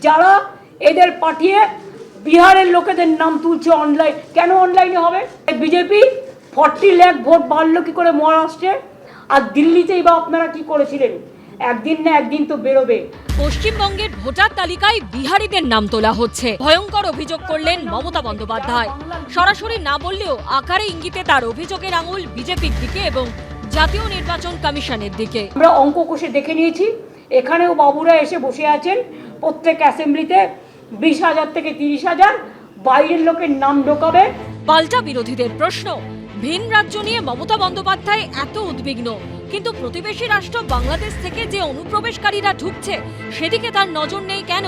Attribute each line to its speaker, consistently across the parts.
Speaker 1: যারা এদের পাঠিয়ে বিহারের লোকেদের নাম তুলছে অনলাইন। কেন অনলাইনে হবে? বিজেপি 40 লাখ ভোট বাড়লো কি করে মহারাষ্ট্রে, আর দিল্লিতেই বা আপনারা কি করেছিলেন? একদিন না একদিন তো বেরোবে।
Speaker 2: পশ্চিমবঙ্গের ভোটার তালিকায় বিহারিদের নাম তোলা হচ্ছে, ভয়ঙ্কর অভিযোগ করলেন মমতা বন্দ্যোপাধ্যায়। সরাসরি না বললেও আকারে ইঙ্গিতে তার অভিযোগের আঙুল বিজেপির দিকে এবং জাতীয় নির্বাচন কমিশনের দিকে।
Speaker 1: আমরা অঙ্ক কষে দেখে নিয়েছি, এখানেও বাবুরা এসে বসে আছেন, প্রত্যেক অ্যাসেম্বলিতে 20,000 থেকে 30,000 বাইরের লোকের নাম ঢোকাবে।
Speaker 2: পাল্টা বিরোধীদের প্রশ্ন, ভিন রাজ্য নিয়ে মমতা বন্দ্যোপাধ্যায় এত উদ্বিগ্ন, কিন্তু প্রতিবেশী রাষ্ট্র বাংলাদেশ থেকে যে অনুপ্রবেশকারীরা ঢুকছে সেদিকে তার নজর নেই কেন?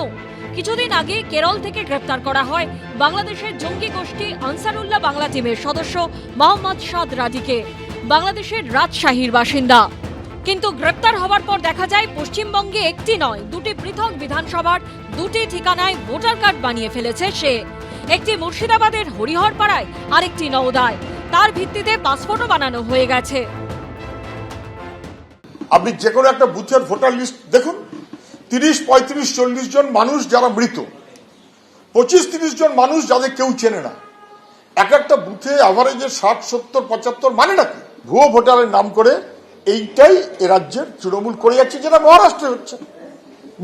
Speaker 2: কিছুদিন আগে কেরল থেকে গ্রেপ্তার করা হয় বাংলাদেশের জঙ্গি গোষ্ঠী আনসারুল্লাহ বাংলা টিমের সদস্য মোহাম্মদ সাদ রাজিকে, বাংলাদেশের রাজশাহীর বাসিন্দা। কিন্তু গ্রেপ্তার হওয়ার পর দেখা যায় পশ্চিমবঙ্গে একটি নয়, দুটি পৃথক বিধানসভার দুটি ঠিকানায় ভোটার কার্ড বানিয়ে ফেলেছে সে। একটি মুর্শিদাবাদের হরিহরপাড়ায়, আরেকটি নওদায়। তার ভিত্তিতে পাসপোর্টও বানানো হয়ে গেছে।
Speaker 3: আপনি যে কোনো একটা বুথের ভোটার লিস্ট দেখুন, 30, 35, 40 জন মানুষ যারা মৃত, 25-30 জন মানুষ যাদের কেউ চেনে না, এক একটা বুথে অ্যাভারেজে 60, 70, 75 মানে নাকি ভুয়ো ভোটারের নাম করে এইটাই এ রাজ্যের তৃণমূল করে যাচ্ছে, যেটা মহারাষ্ট্রে হচ্ছে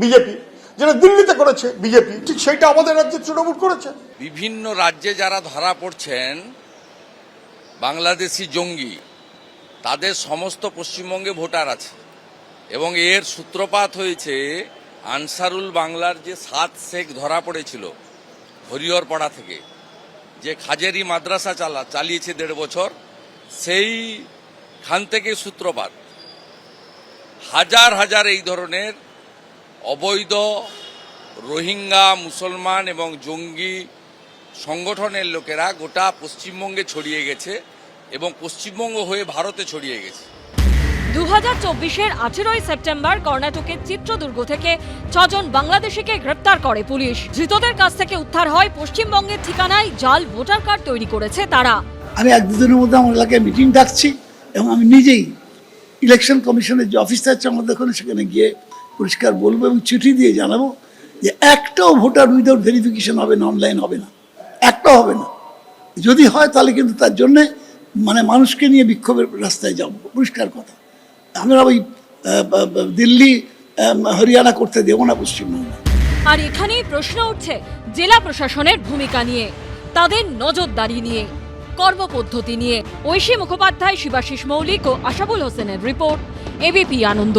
Speaker 3: বিজেপি, যেটা দিল্লিতে করেছে বিজেপি, ঠিক সেইটা আমাদের রাজ্যে তৃণমূল করেছে।
Speaker 4: বিভিন্ন রাজ্যে যারা ধরা পড়ছেন বাংলাদেশি জঙ্গি, তাদের সমস্ত পশ্চিমবঙ্গে ভোটার আছে এবং এর সূত্রপাত হয়েছে আনসারুল বাংলার যে 7 শেখ ধরা পড়েছিল হরিহরপাড়া থেকে, যে খাজেরি মাদ্রাসা চালিয়েছে 1.5 বছর, সেইখান থেকে সূত্রপাত। হাজার হাজার এই ধরনের অবৈধ রোহিঙ্গা, মুসলমান এবং জঙ্গি সংগঠনের লোকেরা গোটা পশ্চিমবঙ্গে ছড়িয়ে গেছে এবং পশ্চিমবঙ্গ হয়ে ভারতে ছড়িয়ে গেছে।
Speaker 2: 2024-এর 18 সেপ্টেম্বর কর্ণাটকের চিত্রদুর্গ থেকে 6 জন বাংলাদেশিকে গ্রেপ্তার করে পুলিশ। ধৃতদের কাছ থেকে উদ্ধার হয় পশ্চিমবঙ্গের ঠিকানায় জাল ভোটার কার্ড তৈরি করেছে তারা।
Speaker 5: আমি 1-2 দিনের মধ্যে আমার এলাকায় মিটিং ডাকছি এবং আমি নিজেই ইলেকশন কমিশনের যে অফিস আছে আমাদের ওখানে, সেখানে গিয়ে পরিষ্কার বলবো এবং চিঠি দিয়ে জানাবো যে একটাও ভোটার উইদাউট ভেরিফিকেশন হবে না, অনলাইন হবে না, একটাও হবে না। যদি হয় তাহলে কিন্তু তার জন্যে মানুষকে নিয়ে বিক্ষোভের রাস্তায় যাব, পরিষ্কার কথা। আমরা ওই দিল্লি হরিয়ানা করতে দেবো না পশ্চিমবঙ্গে।
Speaker 2: আর এখানেই প্রশ্ন উঠছে জেলা প্রশাসনের ভূমিকা নিয়ে, তাদের নজরদারি নিয়ে, কর্মপদ্ধতি নিয়ে। ঐশী মুখোপাধ্যায়, শিবাশিস মৌলিক ও আশাবুল হোসেনের রিপোর্ট, এবিপি আনন্দ।